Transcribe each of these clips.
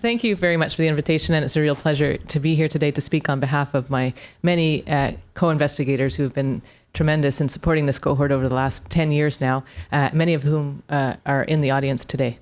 Thank you very much for the invitation, and it's a real pleasure to be here today to speak on behalf of my many co-investigators who have been tremendous in supporting this cohort over the last 10 years now, many of whom are in the audience today.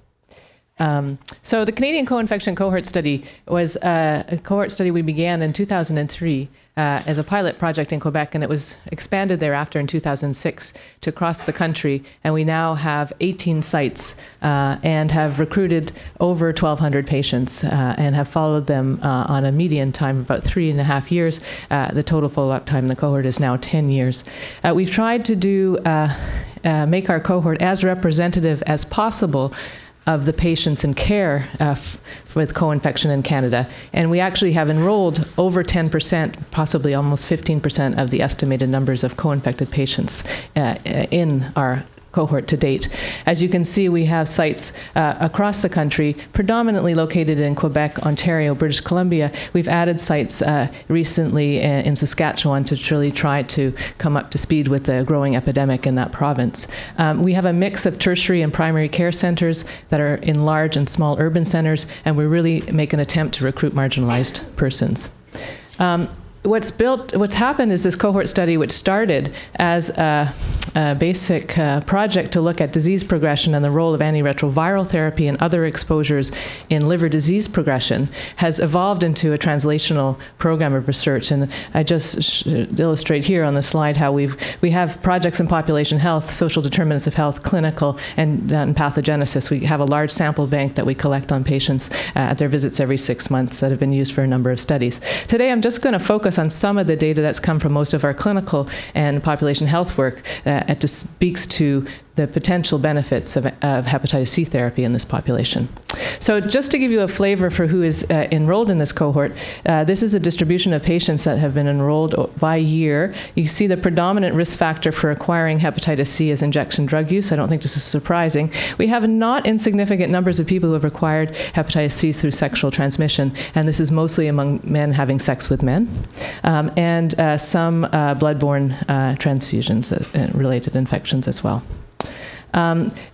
So the Canadian Co-Infection Cohort Study was a cohort study we began in 2003 as a pilot project in Quebec, and it was expanded thereafter in 2006 to across the country, and we now have 18 sites and have recruited over 1,200 patients and have followed them on a median time of about 3.5 years. The total follow-up time in the cohort is now 10 years. We've tried to make our cohort as representative as possible of the patients in care with co-infection in Canada. And we actually have enrolled over 10%, possibly almost 15% of the estimated numbers of co-infected patients in our cohort to date. As you can see, we have sites across the country, predominantly located in Quebec, Ontario, British Columbia. We've added sites recently in Saskatchewan to really try to come up to speed with the growing epidemic in that province. We have a mix of tertiary and primary care centers that are in large and small urban centers, and we really make an attempt to recruit marginalized persons. What's happened is this cohort study, which started as a basic project to look at disease progression and the role of antiretroviral therapy and other exposures in liver disease progression, has evolved into a translational program of research. And I just illustrate here on the slide how we have projects in population health, social determinants of health, clinical, and pathogenesis. We have a large sample bank that we collect on patients at their visits every 6 months that have been used for a number of studies. Today I'm just going to focus on some of the data that's come from most of our clinical and population health work that just speaks to the potential benefits of hepatitis C therapy in this population. So just to give you a flavor for who is enrolled in this cohort, this is a distribution of patients that have been enrolled by year. You see the predominant risk factor for acquiring hepatitis C is injection drug use. I don't think this is surprising. We have not insignificant numbers of people who have acquired hepatitis C through sexual transmission, and this is mostly among men having sex with men, and some bloodborne transfusions related infections as well.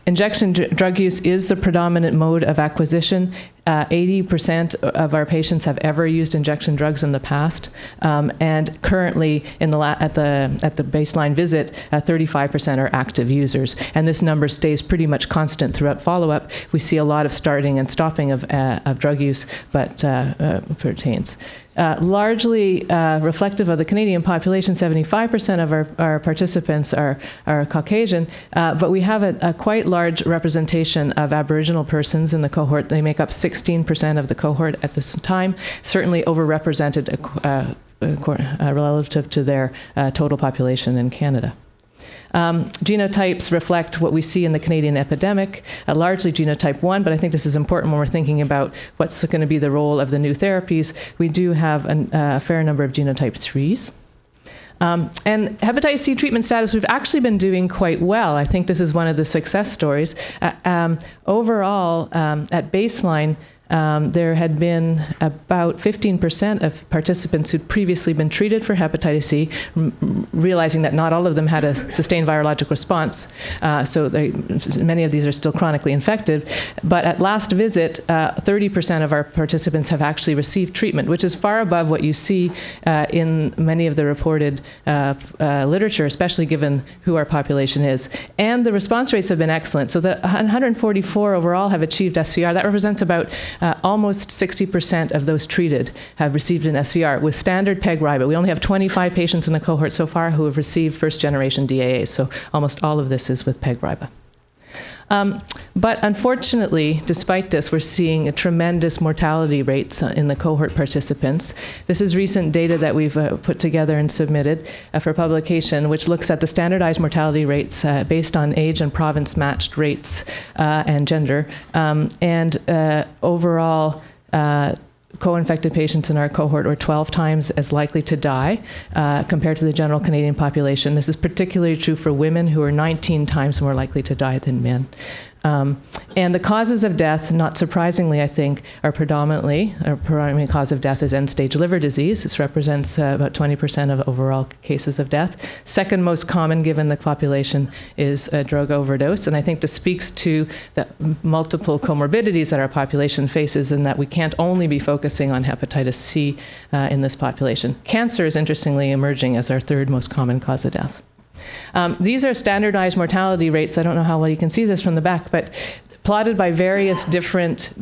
Injection drug use is the predominant mode of acquisition. 80% of our patients have ever used injection drugs in the past, and currently at the baseline visit, 35% are active users, and this number stays pretty much constant throughout follow-up. We see a lot of starting and stopping of drug use, but pertains. Largely reflective of the Canadian population, 75% of our participants are Caucasian, but we have a quite large representation of Aboriginal persons in the cohort. They make up 16% of the cohort at this time, certainly overrepresented relative to their total population in Canada. Genotypes reflect what we see in the Canadian epidemic, largely genotype 1, but I think this is important when we're thinking about what's going to be the role of the new therapies. We do have a fair number of genotype 3s. And hepatitis C treatment status, we've actually been doing quite well. I think this is one of the success stories. Overall, at baseline, there had been about 15% of participants who'd previously been treated for hepatitis C, realizing that not all of them had a sustained virologic response, so many of these are still chronically infected. But at last visit, 30% of our participants have actually received treatment, which is far above what you see in many of the reported literature, especially given who our population is. And the response rates have been excellent. So the 144 overall have achieved SVR. That represents about almost 60% of those treated have received an SVR with standard PEG-RIBA. We only have 25 patients in the cohort so far who have received first-generation DAAs, so almost all of this is with PEG-RIBA. But unfortunately, despite this, we're seeing a tremendous mortality rates in the cohort participants. This is recent data that we've put together and submitted for publication, which looks at the standardized mortality rates based on age and province-matched rates and gender. Overall, co-infected patients in our cohort were 12 times as likely to die compared to the general Canadian population. This is particularly true for women, who are 19 times more likely to die than men. And the causes of death, not surprisingly, I think, are primary cause of death is end-stage liver disease. This represents about 20% of overall cases of death. Second most common, given the population, is drug overdose. And I think this speaks to the multiple comorbidities that our population faces, and that we can't only be focusing on hepatitis C in this population. Cancer is interestingly emerging as our third most common cause of death. These are standardized mortality rates. I don't know how well you can see this from the back, but plotted by various different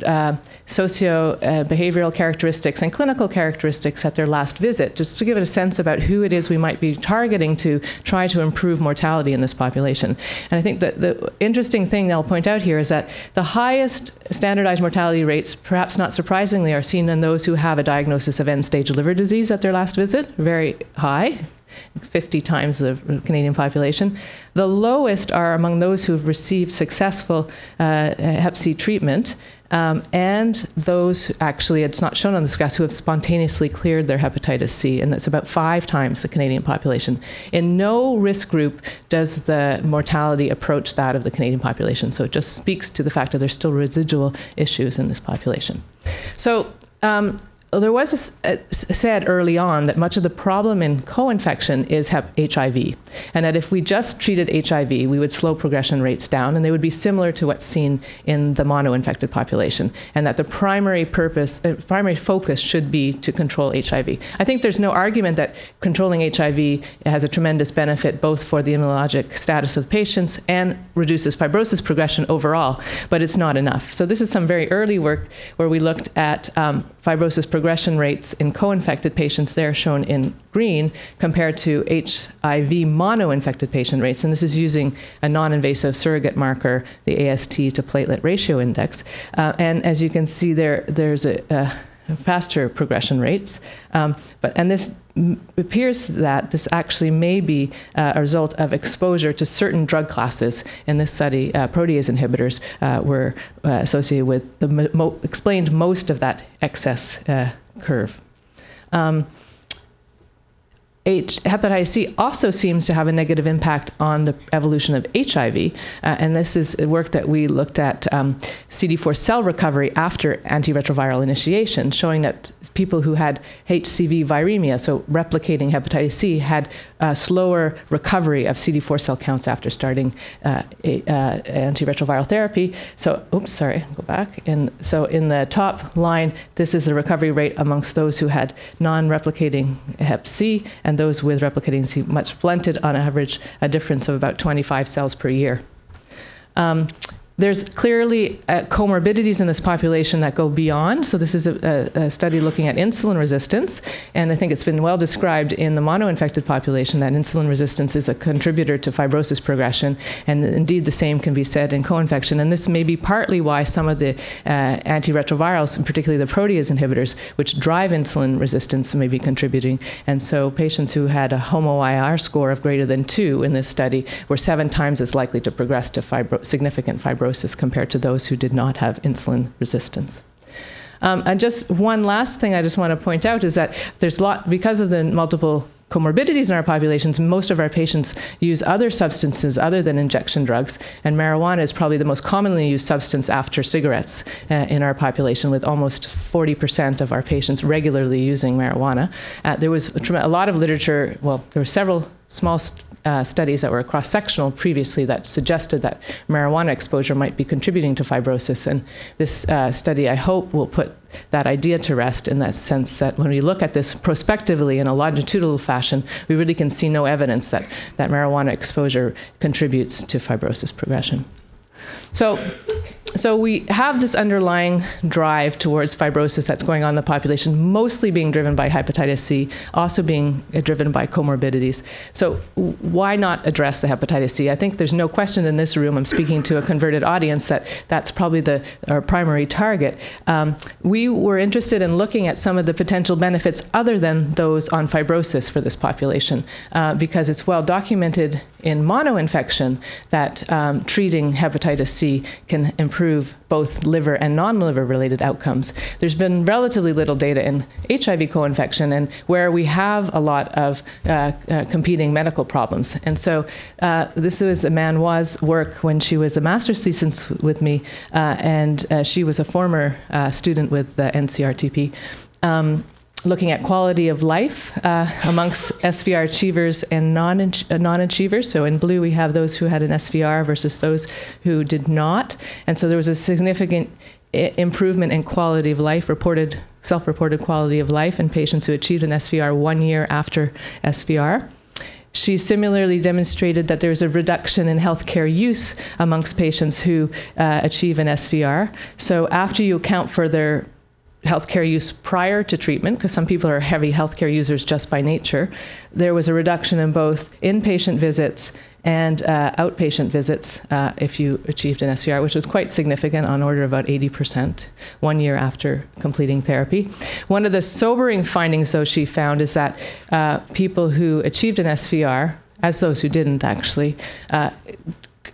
socio-behavioral characteristics and clinical characteristics at their last visit, just to give it a sense about who it is we might be targeting to try to improve mortality in this population. And I think that the interesting thing I'll point out here is that the highest standardized mortality rates, perhaps not surprisingly, are seen in those who have a diagnosis of end-stage liver disease at their last visit, very high. 50 times the Canadian population. The lowest are among those who've received successful Hep C treatment, and those, actually, it's not shown on this graph, who have spontaneously cleared their hepatitis C, and that's about 5 times the Canadian population. In no risk group does the mortality approach that of the Canadian population, so it just speaks to the fact that there's still residual issues in this population. So, there was said early on that much of the problem in co-infection is HIV, and that if we just treated HIV, we would slow progression rates down, and they would be similar to what's seen in the mono-infected population, and that the primary focus should be to control HIV. I think there's no argument that controlling HIV has a tremendous benefit both for the immunologic status of patients and reduces fibrosis progression overall, but it's not enough. So this is some very early work where we looked at fibrosis progression rates in co-infected patients, there shown in green, compared to HIV mono-infected patient rates. And this is using a non-invasive surrogate marker, the AST to platelet ratio index. And as you can see there's a faster progression rates. And this appears that this actually may be a result of exposure to certain drug classes. In this study, protease inhibitors were associated with explained most of that excess curve. Hepatitis C also seems to have a negative impact on the evolution of HIV, and this is work that we looked at CD4 cell recovery after antiretroviral initiation, showing that people who had HCV viremia, so replicating hepatitis C, had slower recovery of CD4 cell counts after starting antiretroviral therapy. So, oops, sorry, go back. And so in the top line, this is the recovery rate amongst those who had non-replicating Hep C, and those with replicating C, much blunted, on average, a difference of about 25 cells per year. There's clearly comorbidities in this population that go beyond. So this is a study looking at insulin resistance, and I think it's been well described in the mono-infected population that insulin resistance is a contributor to fibrosis progression, and indeed the same can be said in co-infection. And this may be partly why some of the antiretrovirals, and particularly the protease inhibitors, which drive insulin resistance, may be contributing. And so patients who had a HOMO-IR score of greater than 2 in this study were 7 times as likely to progress to significant fibrosis compared to those who did not have insulin resistance. And just one last thing I just want to point out is that because of the multiple comorbidities in our populations, most of our patients use other substances other than injection drugs, and marijuana is probably the most commonly used substance after cigarettes in our population, with almost 40% of our patients regularly using marijuana. There was a lot of literature, well, there were several small studies that were cross-sectional previously that suggested that marijuana exposure might be contributing to fibrosis, and this study, I hope, will put that idea to rest, in that sense that when we look at this prospectively in a longitudinal fashion, we really can see no evidence that marijuana exposure contributes to fibrosis progression. So we have this underlying drive towards fibrosis that's going on in the population, mostly being driven by hepatitis C, also being driven by comorbidities. So why not address the hepatitis C? I think there's no question in this room, I'm speaking to a converted audience, that that's probably our primary target. We were interested in looking at some of the potential benefits other than those on fibrosis for this population, because it's well documented in mono-infection that treating hepatitis C can improve both liver and non-liver related outcomes. There's been relatively little data in HIV co-infection, and where we have a lot of competing medical problems. And so this was Manhua's work when she was a master's thesis with me, and she was a former student with NCRTP. Looking at quality of life amongst SVR achievers and non-achievers. So in blue, we have those who had an SVR versus those who did not. And so there was a significant improvement in quality of life, self-reported quality of life in patients who achieved an SVR 1 year after SVR. She similarly demonstrated that there's a reduction in healthcare use amongst patients who achieve an SVR. So after you account for their healthcare use prior to treatment, because some people are heavy healthcare users just by nature, there was a reduction in both inpatient visits and outpatient visits if you achieved an SVR, which was quite significant, on order of about 80% 1 year after completing therapy. One of the sobering findings, though, she found is that people who achieved an SVR, as those who didn't actually,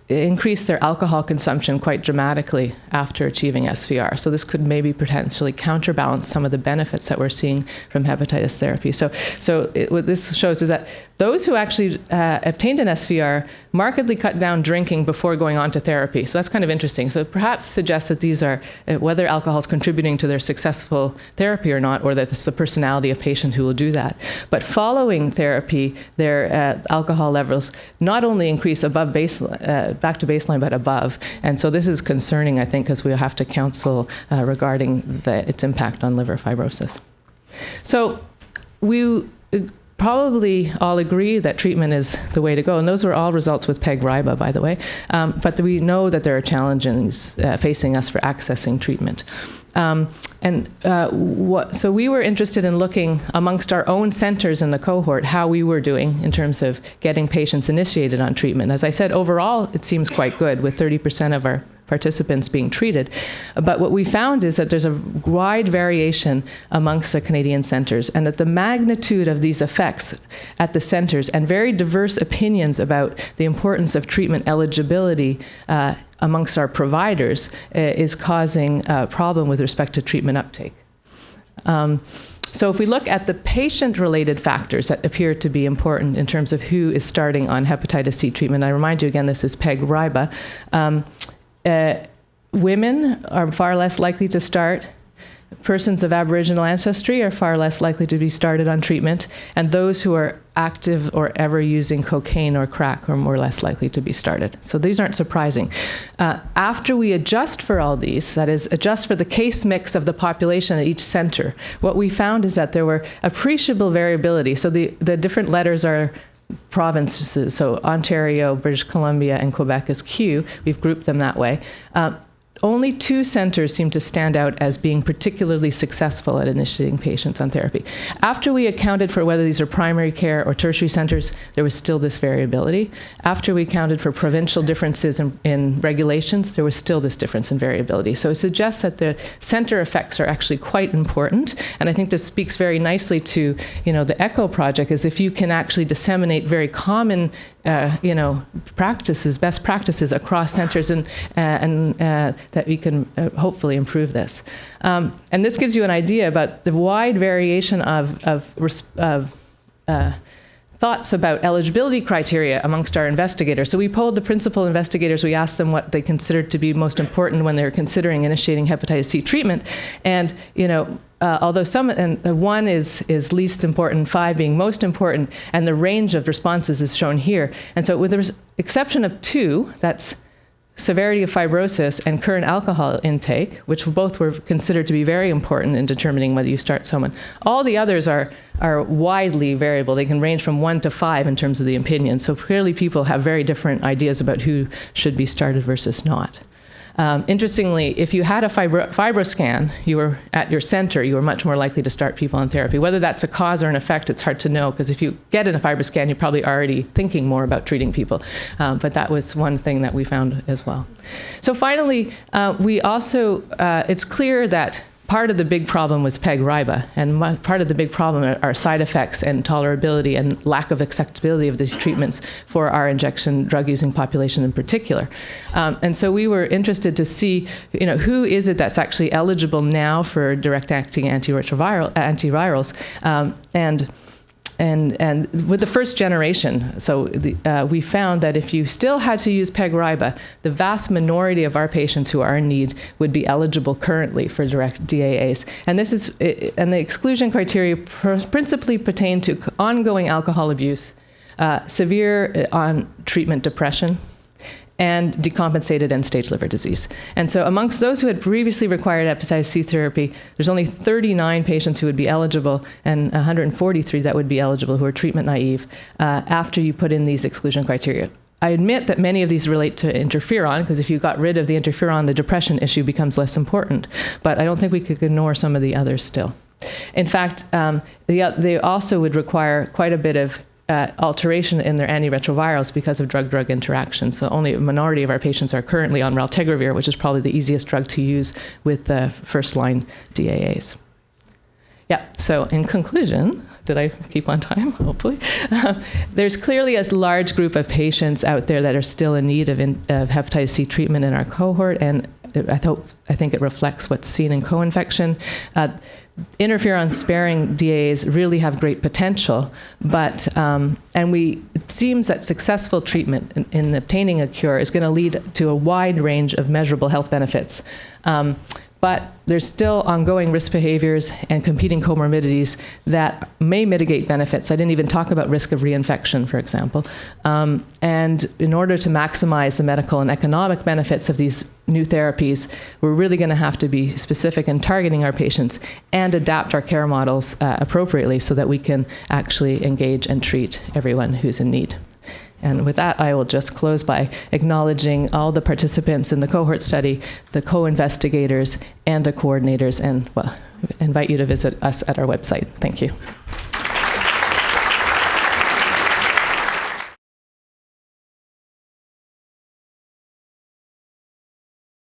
increase their alcohol consumption quite dramatically after achieving SVR. So this could maybe potentially counterbalance some of the benefits that we're seeing from hepatitis therapy. So what this shows is that those who actually obtained an SVR markedly cut down drinking before going on to therapy. So that's kind of interesting. So it perhaps suggests that these are, whether alcohol is contributing to their successful therapy or not, or that it's the personality of patient who will do that. But following therapy, their alcohol levels not only increase above baseline, back to baseline, but above. And so this is concerning, I think, because we have to counsel regarding its impact on liver fibrosis. So we probably all agree that treatment is the way to go. And those were all results with PEG-RIBA, by the way. But we know that there are challenges facing us for accessing treatment. So we were interested in looking amongst our own centers in the cohort how we were doing in terms of getting patients initiated on treatment. As I said, overall, it seems quite good, with 30% of our participants being treated. But what we found is that there's a wide variation amongst the Canadian centers, and that the magnitude of these effects at the centers and very diverse opinions about the importance of treatment eligibility amongst our providers is causing a problem with respect to treatment uptake. So if we look at the patient-related factors that appear to be important in terms of who is starting on hepatitis C treatment, I remind you again, this is PEG-RIBA. Women are far less likely to start. Persons of Aboriginal ancestry are far less likely to be started on treatment, and those who are active or ever using cocaine or crack are more less likely to be started. So these aren't surprising. After we adjust for all these, that is, adjust for the case mix of the population at each center, what we found is that there were appreciable variability. So the different letters are provinces, so Ontario, British Columbia, and Quebec is Q. We've grouped them that way. Only 2 centers seem to stand out as being particularly successful at initiating patients on therapy. After we accounted for whether these are primary care or tertiary centers, there was still this variability. After we accounted for provincial differences in regulations, there was still this difference in variability. So it suggests that the center effects are actually quite important. And I think this speaks very nicely to, the ECHO project, is if you can actually disseminate very common practices, best practices across centers, and that we can hopefully improve this. And this gives you an idea about the wide variation of thoughts about eligibility criteria amongst our investigators. So we polled the principal investigators. We asked them what they considered to be most important when they were considering initiating hepatitis C treatment. And although one is least important, 5 being most important, and the range of responses is shown here. And so with the exception of 2, that's severity of fibrosis and current alcohol intake, which both were considered to be very important in determining whether you start someone, all the others are widely variable. They can range from 1 to 5 in terms of the opinion. So clearly people have very different ideas about who should be started versus not. Interestingly, if you had a fibroscan, you were at your center, you were much more likely to start people on therapy. Whether that's a cause or an effect, it's hard to know, because if you get in a fibroscan, you're probably already thinking more about treating people. But that was one thing that we found as well. So finally, we also, it's clear that part of the big problem was PEG-RIBA, and part of the big problem are side effects and tolerability and lack of acceptability of these treatments for our injection drug-using population in particular. And so we were interested to see, who is it that's actually eligible now for direct-acting antivirals, and with the first generation, so we found that if you still had to use PEG-RIBA, the vast minority of our patients who are in need would be eligible currently for direct DAAs. And the exclusion criteria principally pertain to ongoing alcohol abuse, severe on-treatment depression, and decompensated end-stage liver disease. And so amongst those who had previously required hepatitis C therapy, there's only 39 patients who would be eligible and 143 that would be eligible who are treatment naive after you put in these exclusion criteria. I admit that many of these relate to interferon, because if you got rid of the interferon, the depression issue becomes less important. But I don't think we could ignore some of the others still. In fact, they also would require quite a bit of alteration in their antiretrovirals because of drug-drug interactions. So only a minority of our patients are currently on raltegravir, which is probably the easiest drug to use with the first-line DAAs. Yeah, so in conclusion, did I keep on time? Hopefully. There's clearly a large group of patients out there that are still in need of hepatitis C treatment in our cohort, and I think it reflects what's seen in co-infection. Interferon-sparing DAAs really have great potential, but it seems that successful treatment in obtaining a cure is going to lead to a wide range of measurable health benefits. But there's still ongoing risk behaviors and competing comorbidities that may mitigate benefits. I didn't even talk about risk of reinfection, for example. And in order to maximize the medical and economic benefits of these new therapies, we're really going to have to be specific in targeting our patients and adapt our care models appropriately so that we can actually engage and treat everyone who's in need. And with that, I will just close by acknowledging all the participants in the cohort study, the co-investigators, and the coordinators, and invite you to visit us at our website. Thank you.